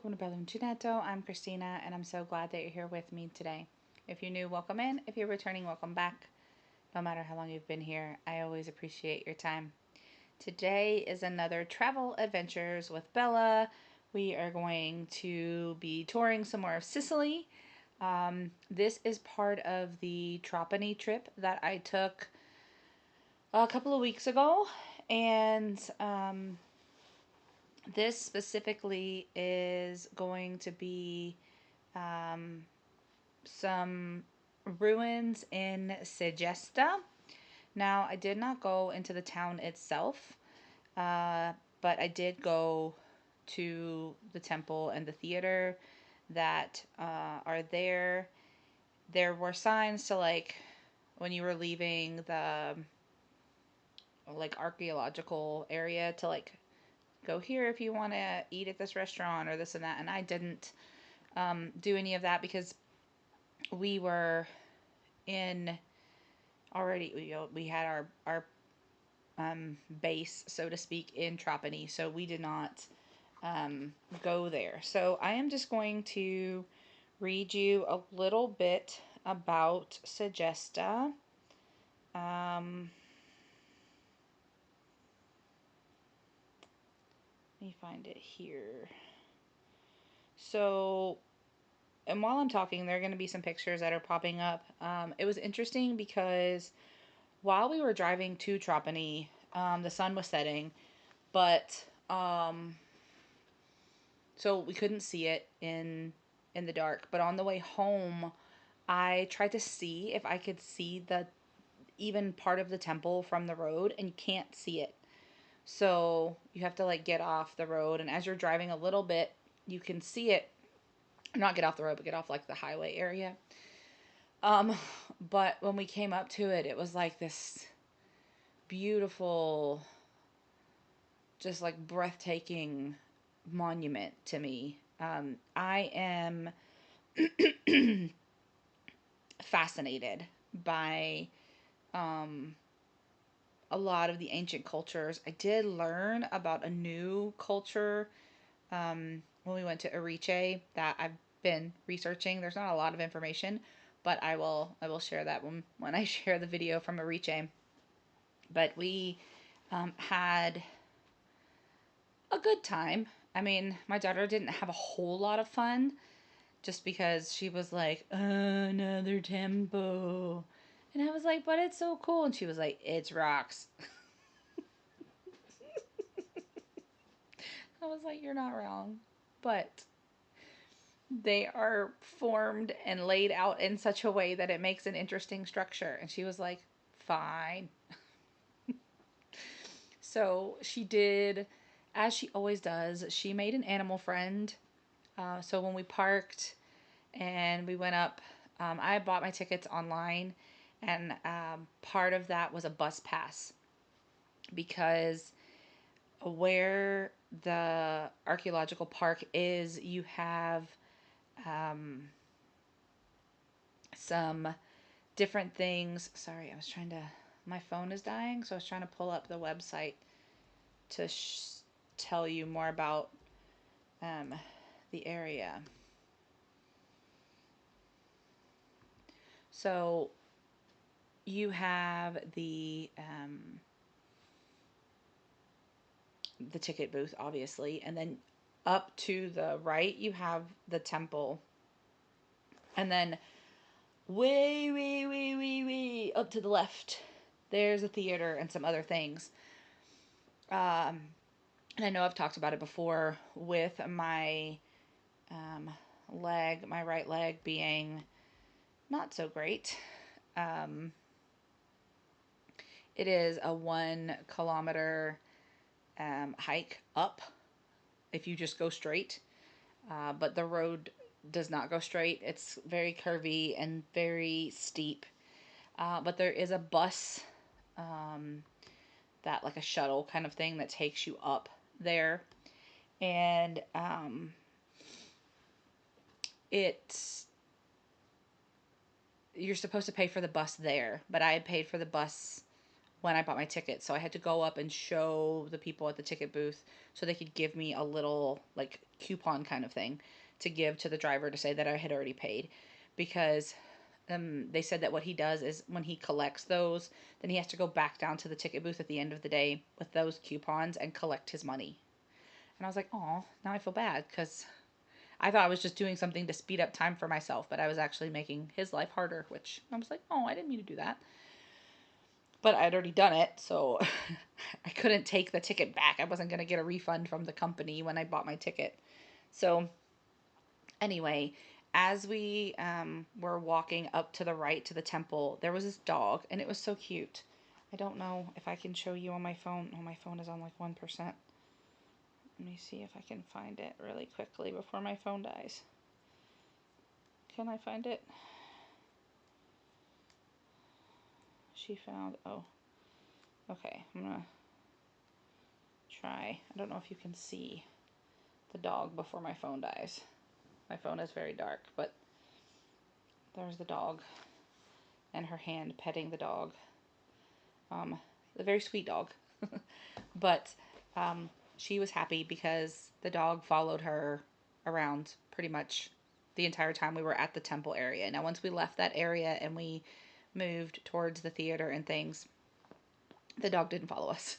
welcome to Bello Uncinetto. I'm Christina, and I'm so glad that you're here with me today. If you're new, welcome in. If you're returning, welcome back. No matter how long you've been here, I always appreciate your time. Today is another travel adventures with Bella. We are going to be touring some more of Sicily. This is part of the Trapani trip that I took a couple of weeks ago, and this specifically is going to be some ruins in Segesta. Now, I did not go into the town itself, but I did go to the temple and the theater that are there. There were signs to, like, when you were leaving the like archaeological area, to like go here if you want to eat at this restaurant or this and that. And I didn't do any of that because we were in already, we had our base, so to speak, in Trapani, so we did not go there. So I am just going to read you a little bit about Segesta. Let me find it here. So, and while I'm talking, there are going to be some pictures that are popping up. It was interesting because while we were driving to Trapani, the sun was setting, but so we couldn't see it in the dark. But on the way home, I tried to see if I could see the even part of the temple from the road, and you can't see it. So you have to like get off the road, and as you're driving a little bit, you can see it. Not get off the road, but get off like the highway area. But when we came up to it, it was like this beautiful, just like breathtaking monument to me. I am fascinated by a lot of the ancient cultures. I did learn about a new culture when we went to Erice that I've been researching. There's not a lot of information, but I will share that when I share the video from Erice. But we had a good time. I mean, my daughter didn't have a whole lot of fun just because she was like, another temple. And I was like, but it's so cool. And she was like, it's rocks. I was like, you're not wrong. But they are formed and laid out in such a way that it makes an interesting structure. And she was like, fine. So she did, as she always does, she made an animal friend. So when we parked and we went up, I bought my tickets online, and part of that was a bus pass because where the archaeological park is, you have some different things. Sorry, I was trying to, my phone is dying, so I was trying to pull up the website to tell you more about the area. So you have the ticket booth, obviously, and then up to the right you have the temple, and then way up to the left there's a theater and some other things. And I know I've talked about it before with my leg, my right leg being not so great. It is a 1 kilometer hike up if you just go straight, but the road does not go straight. It's very curvy and very steep, but there is a bus, that like a shuttle kind of thing that takes you up there, and it's you're supposed to pay for the bus there, but I had paid for the bus when I bought my ticket. So I had to go up and show the people at the ticket booth so they could give me a little like coupon kind of thing to give to the driver to say that I had already paid, because they said that what he does is when he collects those, then he has to go back down to the ticket booth at the end of the day with those coupons and collect his money. And I was like, oh, now I feel bad because I thought I was just doing something to speed up time for myself, but I was actually making his life harder, which I was like, oh, I didn't mean to do that. But I'd already done it, so I couldn't take the ticket back. I wasn't going to get a refund from the company when I bought my ticket. So, anyway, as we were walking up to the right to the temple, there was this dog, and it was so cute. I don't know if I can show you on my phone. Oh, my phone is on like 1%. Let me see if I can find it really quickly before my phone dies. Can I find it? She found, oh, okay, I'm gonna try. I don't know if you can see the dog before my phone dies. My phone is very dark, but there's the dog and her hand petting the dog. A very sweet dog. But she was happy because the dog followed her around pretty much the entire time we were at the temple area. Now, once we left that area and we moved towards the theater and things, the dog didn't follow us.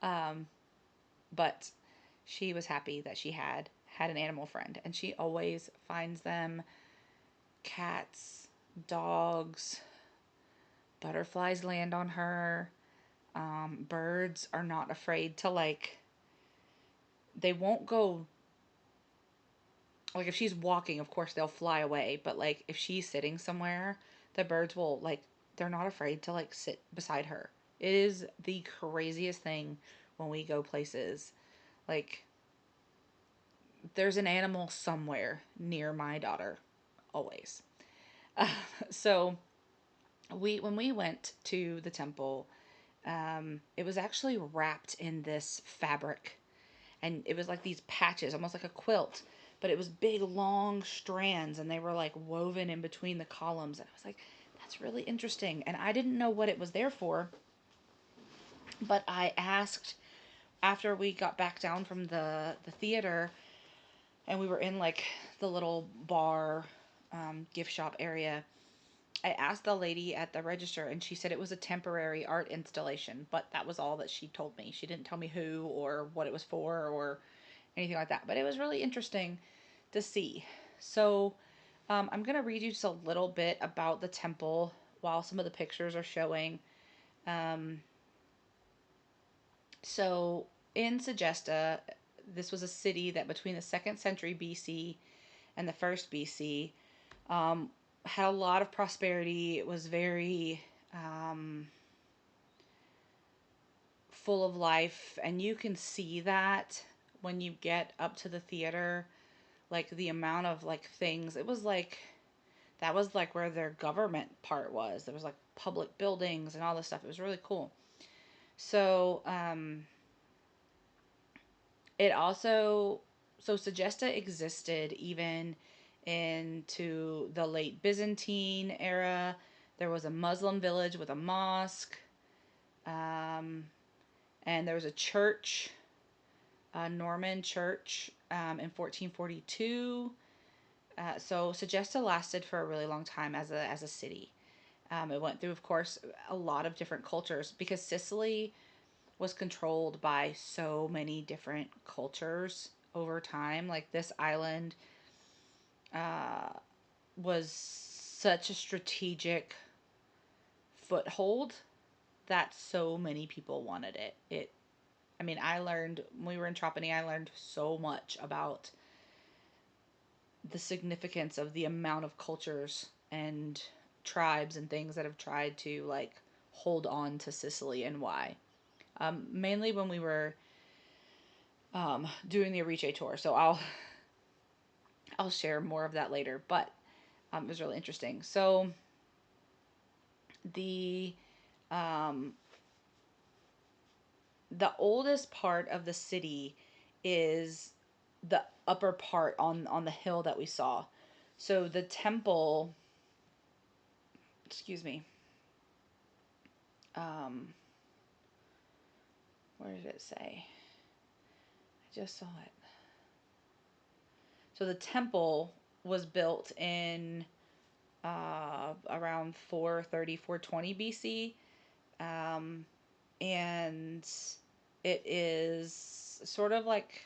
But she was happy that she had an animal friend, and she always finds them. Cats, dogs, butterflies land on her. Birds are not afraid to like. They won't go. Like if she's walking, of course they'll fly away. But like if she's sitting somewhere, the birds will like. They're not afraid to like sit beside her. It is the craziest thing when we go places. Like there's an animal somewhere near my daughter, always. Uh, so when we went to the temple, it was actually wrapped in this fabric, and it was like these patches, almost like a quilt, but it was big, long strands, and they were like woven in between the columns. And I was like, that's really interesting, and I didn't know what it was there for, but I asked after we got back down from the theater, and we were in like the little bar, gift shop area. I asked the lady at the register, and she said it was a temporary art installation, but that was all that she told me. She didn't tell me who or what it was for or anything like that. But it was really interesting to see. So I'm going to read you just a little bit about the temple while some of the pictures are showing. Um, so in Segesta, this was a city that between the 2nd century BC and the 1st BC um, had a lot of prosperity. It was very full of life, and you can see that when you get up to the theater, like the amount of like things. It was like that was like where their government part was. There was like public buildings and all this stuff. It was really cool. So it also so Segesta existed even into the late Byzantine era. There was a Muslim village with a mosque, um, and there was a church, a Norman church, in 1442. So Segesta lasted for a really long time as a city. It went through, of course, a lot of different cultures because Sicily was controlled by so many different cultures over time. Like this island uh, was such a strategic foothold that so many people wanted it. I mean, I learned when we were in Trapani, I learned so much about the significance of the amount of cultures and tribes and things that have tried to like hold on to Sicily and why. Mainly when we were doing the Arice tour. So I'll share more of that later. But it was really interesting. So the um, the oldest part of the city is the upper part on the hill that we saw. So the temple, excuse me. Where did it say? I just saw it. So the temple was built in around 430, 420 BC. Um, and it is sort of like,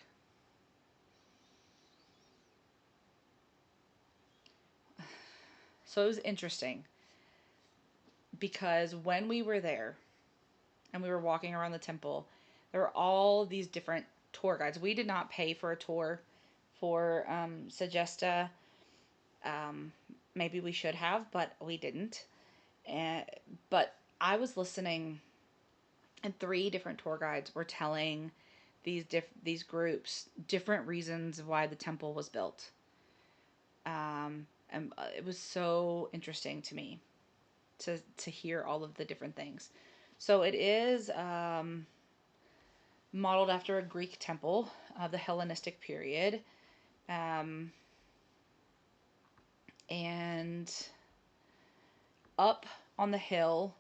so it was interesting because when we were there and we were walking around the temple, there were all these different tour guides. We did not pay for a tour for Segesta. Um, Maybe we should have, but we didn't. And but I was listening, and three different tour guides were telling these groups different reasons why the temple was built. And it was so interesting to me to hear all of the different things. So it is modeled after a Greek temple of the Hellenistic period. Um, and up on the hill,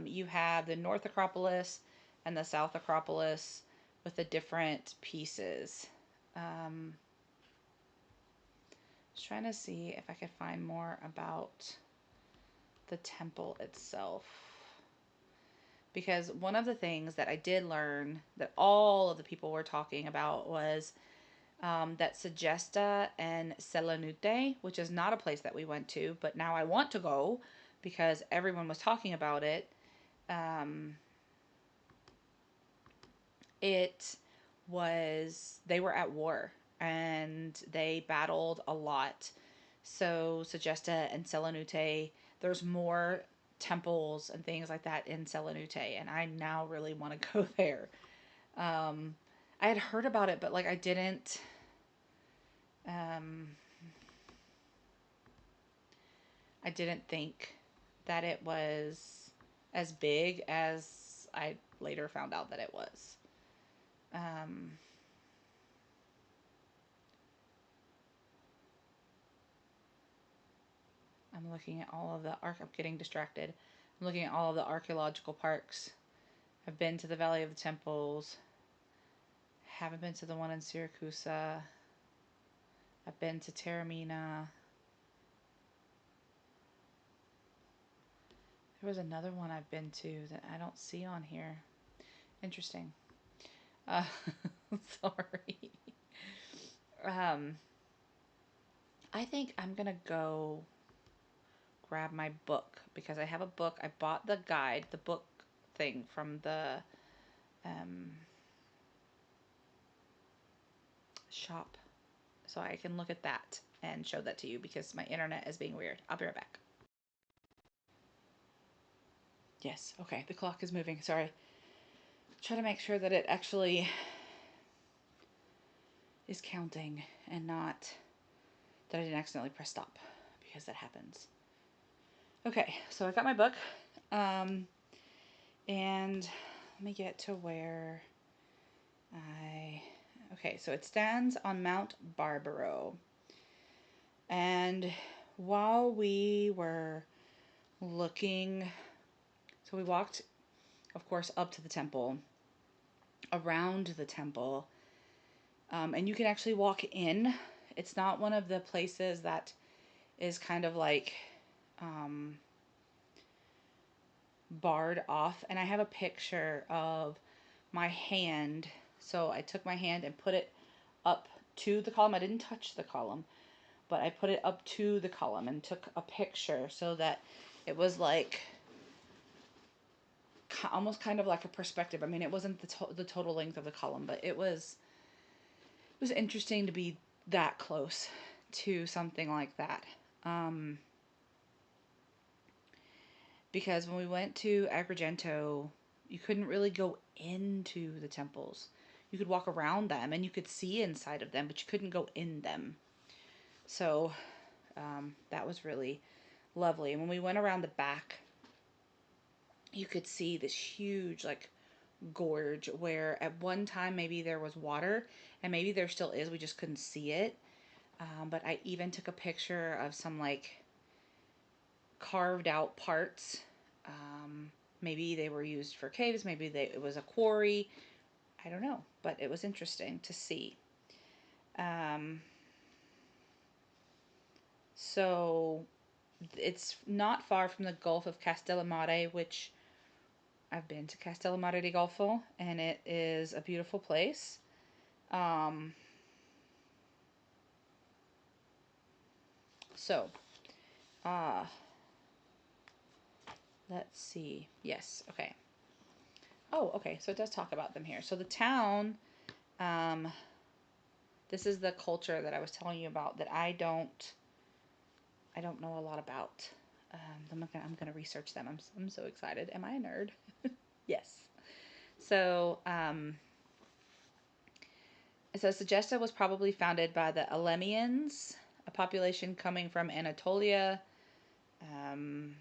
you have the North Acropolis and the South Acropolis with the different pieces. Just trying to see if I could find more about the temple itself. Because one of the things that I did learn that all of the people were talking about was that Segesta and Selinute, which is not a place that we went to, but now I want to go because everyone was talking about it. Um, it they were at war and they battled a lot. So Segesta and Selinute, there's more temples and things like that in Selinute, and I now really want to go there. Um, I had heard about it, but like um, I didn't think that it was as big as I later found out that it was. Um, I'm looking at all of I'm getting distracted. I'm looking at all of the archaeological parks. I've been to the Valley of the Temples. Haven't been to the one in Syracuse. I've been to Taormina. There was another one I've been to that I don't see on here. Interesting. Uh, sorry. Um, I think I'm gonna go grab my book because I have a book. I bought the guide, the book thing from the um, shop, so I can look at that and show that to you because my internet is being weird. I'll be right back. Yes, okay, the clock is moving. Sorry. Try to make sure that it actually is counting and not that I didn't accidentally press stop because that happens. Okay, so I got my book. Um, and let me get to where okay, so it stands on Mount Barbaro. And while we were looking, so we walked, of course, up to the temple, around the temple, and you can actually walk in. It's not one of the places that is kind of like um, barred off. And I have a picture of my hand. So I took my hand and put it up to the column. I didn't touch the column, but I put it up to the column and took a picture so that it was like almost kind of like a perspective. I mean, it wasn't the total length of the column, but it was interesting to be that close to something like that. Um, because when we went to Agrigento, you couldn't really go into the temples. You could walk around them and you could see inside of them, but you couldn't go in them. So that was really lovely. And when we went around the back, you could see this huge, like, gorge where at one time maybe there was water, and maybe there still is. We just couldn't see it. But I even took a picture of some, like, carved out parts, um, Maybe they were used for caves. Maybe it was a quarry. I don't know, but it was interesting to see. Um, so it's not far from the Gulf of Castellamare, which I've been to Castellamare di Golfo, and it is a beautiful place. Um, so, uh, let's see. Yes, okay. Oh, okay. So it does talk about them here. So the town, um, this is the culture that I was telling you about that I don't know a lot about. I'm gonna research them. I'm so excited. Am I a nerd? Yes. So, it says Segesta was probably founded by the Elemians, a population coming from Anatolia, um,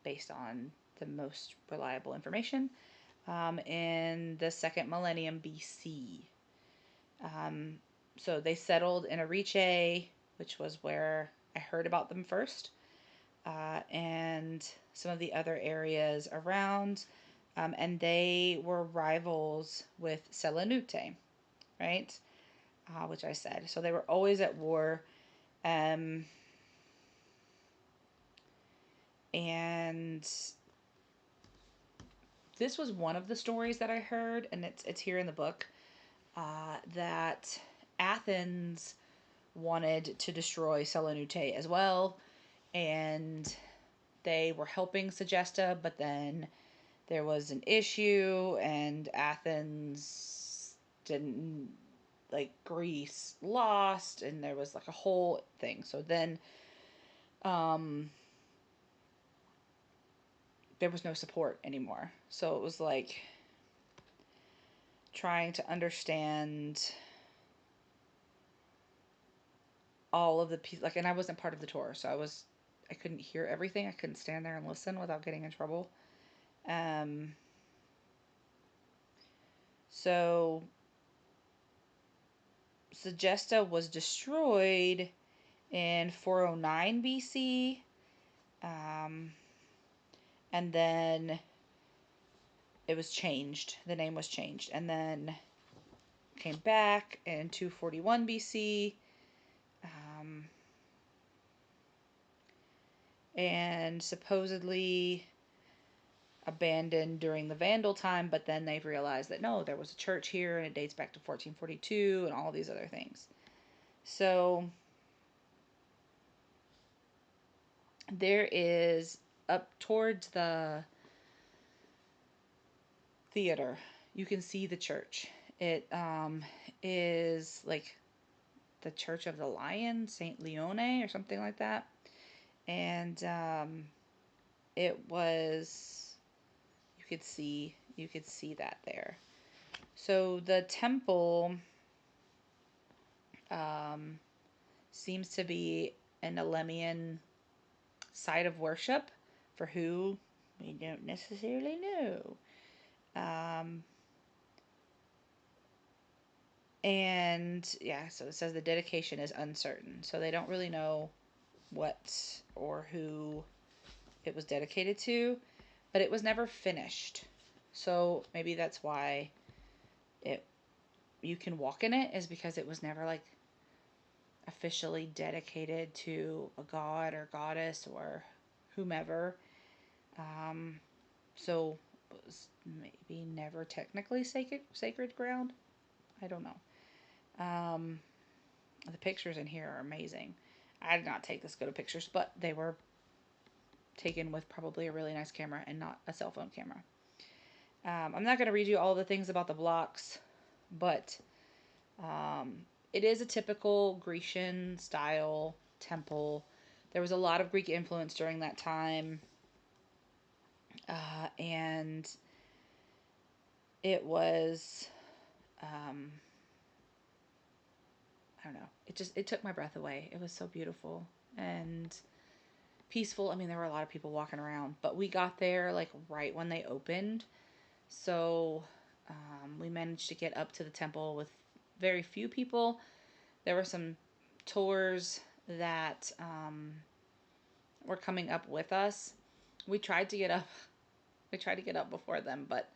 based on the most reliable information, in the second millennium BC. Um, so they settled in Arice, which was where I heard about them first, and some of the other areas around. And they were rivals with Selinute, right? Which I said. So they were always at war. Um, and this was one of the stories that I heard, and it's here in the book, that Athens wanted to destroy Selinute as well, and they were helping Segesta, but then there was an issue, and Athens didn't, like, Greece lost, and there was like a whole thing. So then, um, there was no support anymore. So it was like trying to understand all of the pieces. Like, and I wasn't part of the tour, so I couldn't hear everything. I couldn't stand there and listen without getting in trouble. Um, so Segesta was destroyed in 409 BC, and then it was changed. The name was changed, and then came back in 241 BC, and supposedly abandoned during the Vandal time, but then they've realized that no, there was a church here and it dates back to 1442 and all these other things. So there is, up towards the theater, you can see the church. It is like the Church of the Lion, Saint Leone, or something like that. And it was, you could see that there. So the temple um, seems to be an Elemian site of worship, for who we don't necessarily know. Um, and yeah, so it says the dedication is uncertain. So they don't really know what or who it was dedicated to, but it was never finished. So maybe that's why it you can walk in it, is because it was never like officially dedicated to a god or goddess or whomever. Um, so it was maybe never technically sacred ground. I don't know. The pictures in here are amazing. I did not take this good of pictures, but they were taken with probably a really nice camera and not a cell phone camera. I'm not going to read you all the things about the blocks, but it is a typical Grecian style temple. There was a lot of Greek influence during that time, and it was, I don't know, it took my breath away. It was so beautiful and peaceful. I mean, there were a lot of people walking around, but we got there like right when they opened. So we managed to get up to the temple with very few people. There were some tours that were coming up with us. We tried to get up We tried to get up before them, but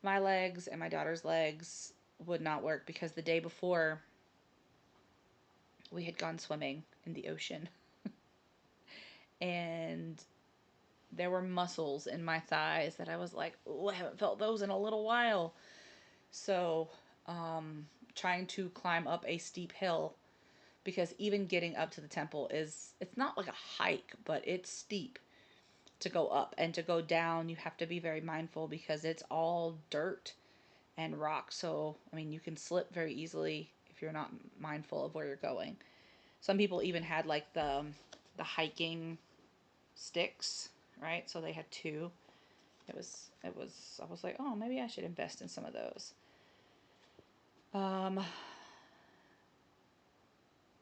my legs and my daughter's legs would not work because the day before we had gone swimming in the ocean and there were muscles in my thighs that I was like, oh, I haven't felt those in a little while. So, trying to climb up a steep hill, because even getting up to the temple it's not like a hike, but it's steep to go up, and to go down, you have to be very mindful because it's all dirt and rock. So, I mean, you can slip very easily if you're not mindful of where you're going. Some people even had like the hiking sticks, right? So they had two. I was like, oh, maybe I should invest in some of those. Um,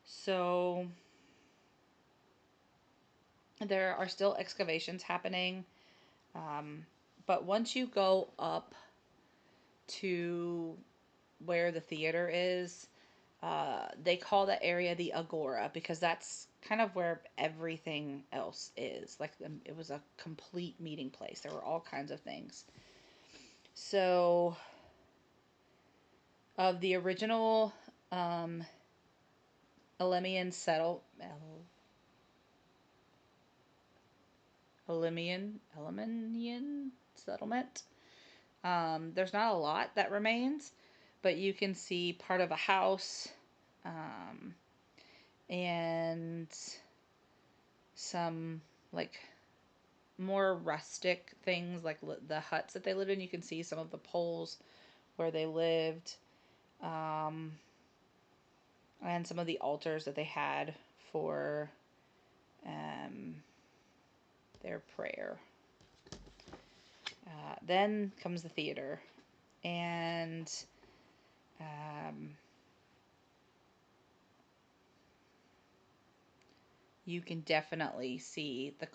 so there are still excavations happening. Um, but once you go up to where the theater is, they call that area the Agora because that's kind of where everything else is. Like it was a complete meeting place. There were all kinds of things. So, of the original um, Elemian settle, Elemenian settlement, there's not a lot that remains, but you can see part of a house, um, and some like more rustic things like the huts that they lived in. You can see some of the poles where they lived, um, and some of the altars that they had for um, their prayer. Then comes the theater, and um, you can definitely see the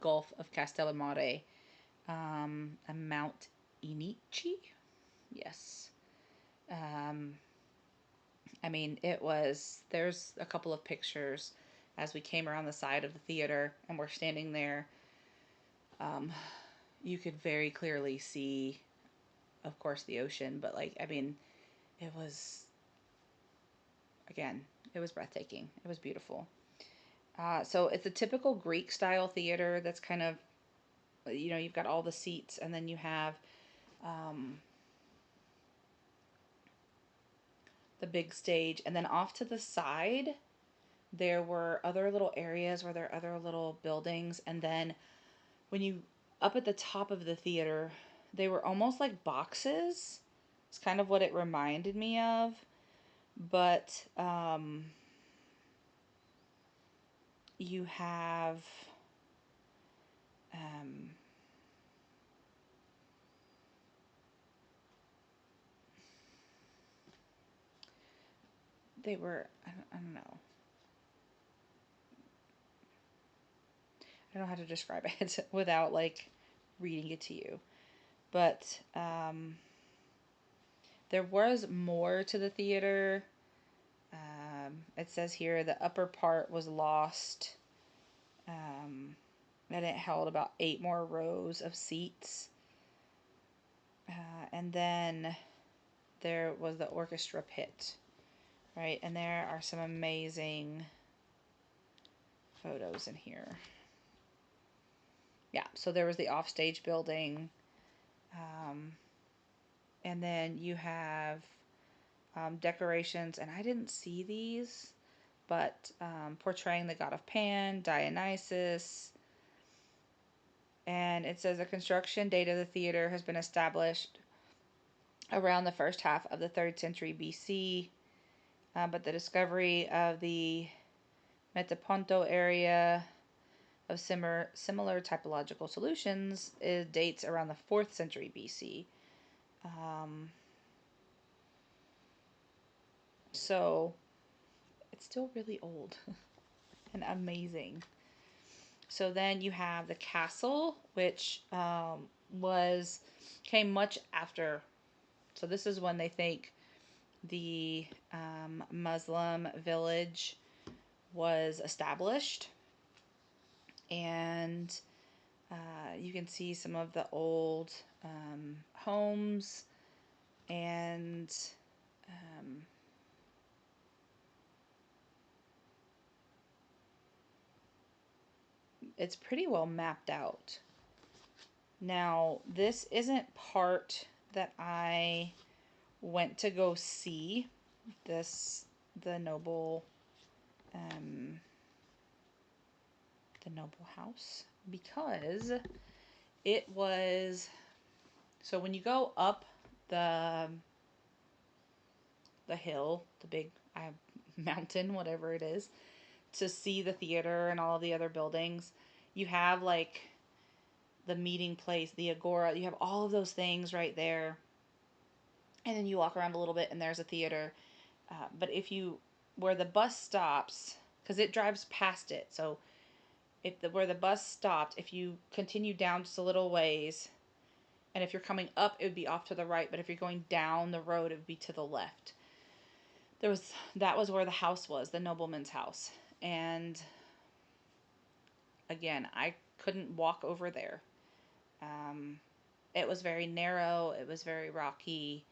Gulf of Castellamare, and Mount Inici. Yes. Um, I mean, there's a couple of pictures as we came around the side of the theater and we're standing there. Um, you could very clearly see, of course, the ocean, but like, I mean, it was, again, it was breathtaking. It was beautiful. So it's a typical Greek style theater that's kind of, you've got all the seats, and then you have um, the big stage, and then off to the side there were other little areas where there are other little buildings, and then when you up at the top of the theater, they were almost like boxes. It's kind of what it reminded me of, but you have um, they were I don't know. I don't know how to describe it without like reading it to you. But there was more to the theater. It says here the upper part was lost, and it held about 8 more rows of seats. And then there was the orchestra pit, right? And there are some amazing photos in here. Yeah, so there was the offstage building. And then you have decorations, and I didn't see these, but portraying the god of Pan, Dionysus. And it says the construction date of the theater has been established around the first half of the 3rd century BC, but the discovery of the Metaponto area of similar typological solutions dates around the 4th century BC. So it's still really old and amazing. So then you have the castle, which was came much after. So this is when they think the Muslim village was established, and You can see some of the old homes, and um, it's pretty well mapped out. Now, this isn't part that I went to go see, this the noble um, the noble house, because it was, so when you go up the the hill, the big mountain, whatever it is, to see the theater and all of the other buildings, you have like the meeting place, the agora, you have all of those things right there. And then you walk around a little bit and there's a theater. But if you, where the bus stops, because it drives past it, so if the where the bus stopped, if you continue down just a little ways, and if you're coming up, it would be off to the right. But if you're going down the road, it would be to the left. That was where the house was, the nobleman's house. And again, I couldn't walk over there. Um, it was very narrow. It was very rocky.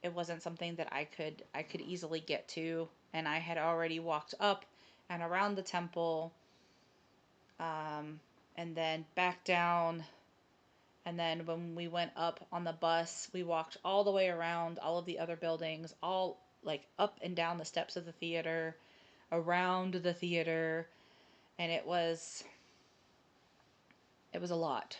It wasn't something that I could easily get to. And I had already walked up and around the temple, um, and then back down. And then when we went up on the bus, we walked all the way around all of the other buildings, all like up and down the steps of the theater, around the theater, and it was a lot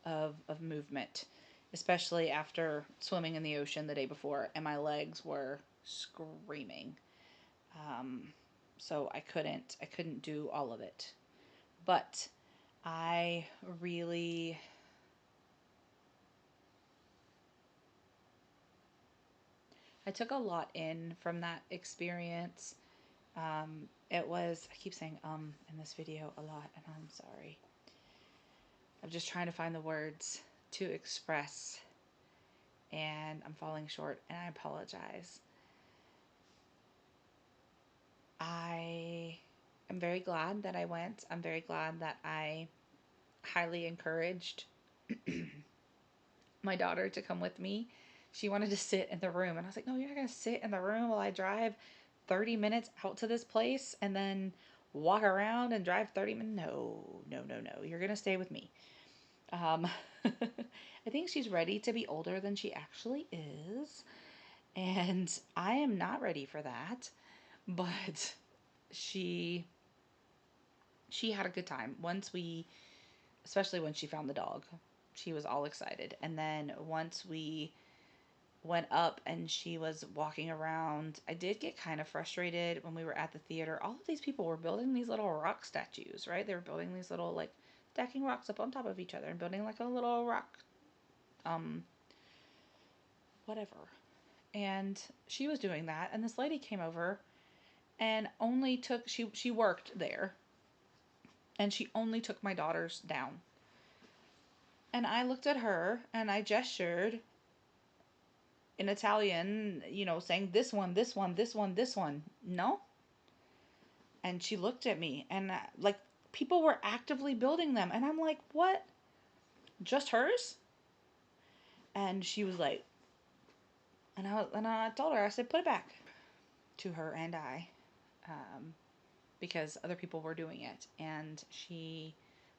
of movement, especially after swimming in the ocean the day before, and my legs were screaming. Um, so I couldn't do all of it, but I really I took a lot in from that experience. It was, I keep saying in this video a lot, and I'm sorry. I'm just trying to find the words to express, and I'm falling short, and I apologize. I am very glad that I went. I'm very glad that I highly encouraged my daughter to come with me. She wanted to sit in the room, and I was like, no, you're not going to sit in the room while I drive 30 minutes out to this place and then walk around and drive 30 minutes. No, no, no, no. You're going to stay with me. Um, I think she's ready to be older than she actually is. And I am not ready for that. But she she had a good time. Especially when she found the dog, she was all excited. And then once we went up and she was walking around, I did get kind of frustrated when we were at the theater. All of these people were building these little rock statues, right? They were building these little, like, stacking rocks up on top of each other and building like a little rock, um, whatever. And she was doing that, and this lady came over and only took, she worked there, and she only took my daughters down. And I looked at her and I gestured in Italian, saying this one, this one, this one, this one. No. And she looked at me, and like, people were actively building them. And I'm like, what? Just hers? And she was like, and I told her, I said, put it back to her and I, um, because other people were doing it. And she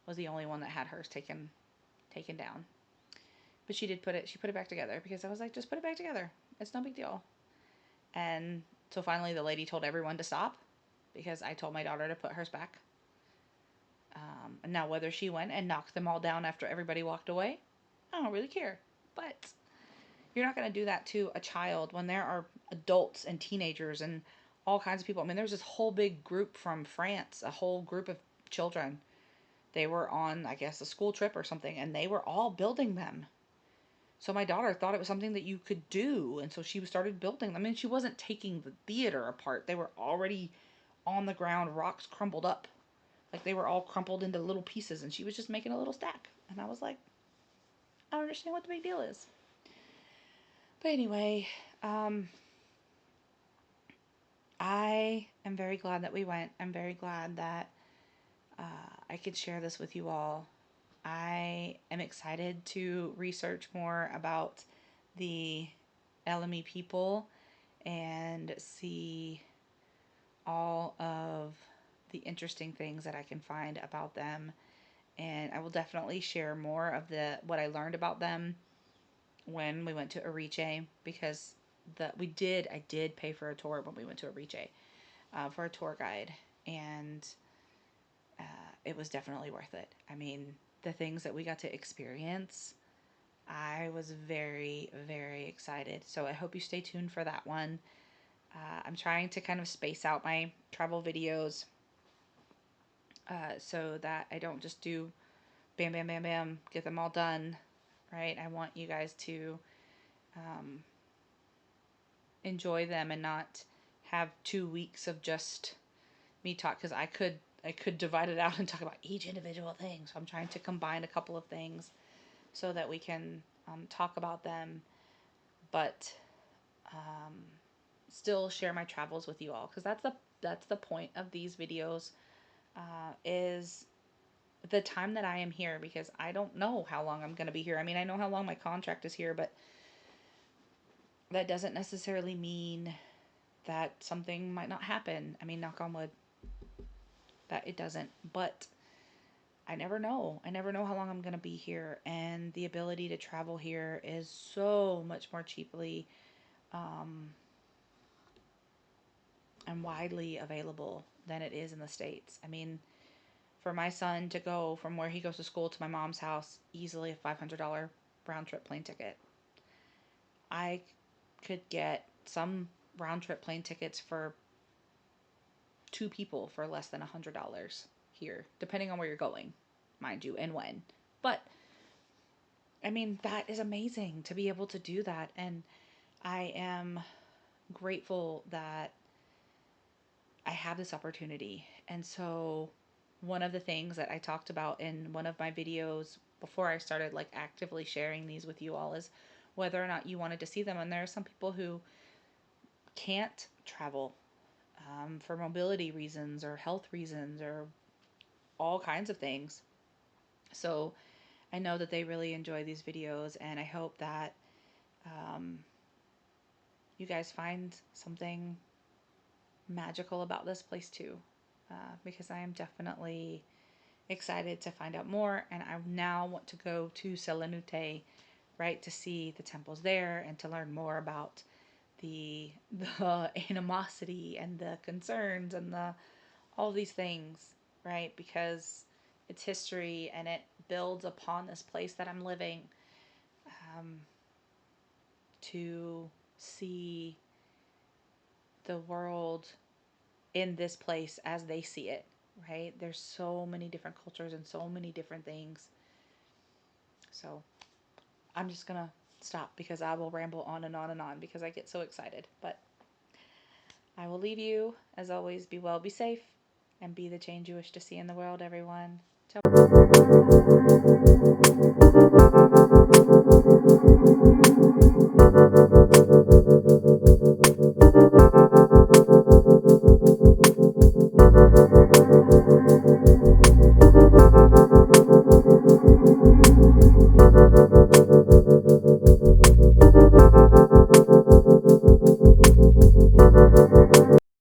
was the only one that had hers taken down. But she put it back together, because I was like, just put it back together. It's no big deal. And so finally the lady told everyone to stop, because I told my daughter to put hers back. And now whether she went and knocked them all down after everybody walked away, I don't really care. But you're not going to do that to a child when there are adults and teenagers and all kinds of people. I mean, there was this whole big group from France, a whole group of children. They were on, I guess, a school trip or something, and they were all building them. So my daughter thought it was something that you could do, and so she started building them. I mean, she wasn't taking the theater apart. They were already on the ground, rocks crumbled up. Like, they were all crumpled into little pieces, and she was just making a little stack. And I was like, I don't understand what the big deal is. But anyway, I am very glad that we went. I'm very glad that I could share this with you all. I am excited to research more about the LME people and see all of the interesting things that I can find about them. And I will definitely share more of the what I learned about them when we went to Ariche, because I did pay for a tour when we went to Ariche, for a tour guide, and it was definitely worth it. I mean, the things that we got to experience, I was very, very excited. So I hope you stay tuned for that one. I'm trying to kind of space out my travel videos, so that I don't just do bam, bam, bam, bam, get them all done, right? I want you guys to um, enjoy them and not have 2 weeks of just me talk, because I could divide it out and talk about each individual thing. So I'm trying to combine a couple of things so that we can talk about them, but um, still share my travels with you all, because that's the point of these videos, is the time that I am here, because I don't know how long I'm going to be here. I mean, I know how long my contract is here, but that doesn't necessarily mean that something might not happen. I mean, knock on wood, that it doesn't, but I never know. I never know how long I'm going to be here, and the ability to travel here is so much more cheaply um, and widely available than it is in the States. I mean, for my son to go from where he goes to school to my mom's house, easily a $500 round trip plane ticket. I could get some round trip plane tickets for 2 people for less than $100 here, depending on where you're going, mind you, and when. But I mean, that is amazing to be able to do that. And I am grateful that I have this opportunity. And so, one of the things that I talked about in one of my videos before I started like actively sharing these with you all is whether or not you wanted to see them. And there are some people who can't travel, for mobility reasons or health reasons or all kinds of things. So, I know that they really enjoy these videos, and I hope that um, you guys find something magical about this place too, because I am definitely excited to find out more, and I now want to go to Selinute, right, to see the temples there and to learn more about the animosity and the concerns and the all these things, right? Because it's history and it builds upon this place that I'm living, um, to see the world in this place as they see it, right? There's so many different cultures and so many different things. So I'm just going to stop, because I will ramble on and on and on because I get so excited. But I will leave you. As always, be well, be safe, and be the change you wish to see in the world, everyone. Ciao.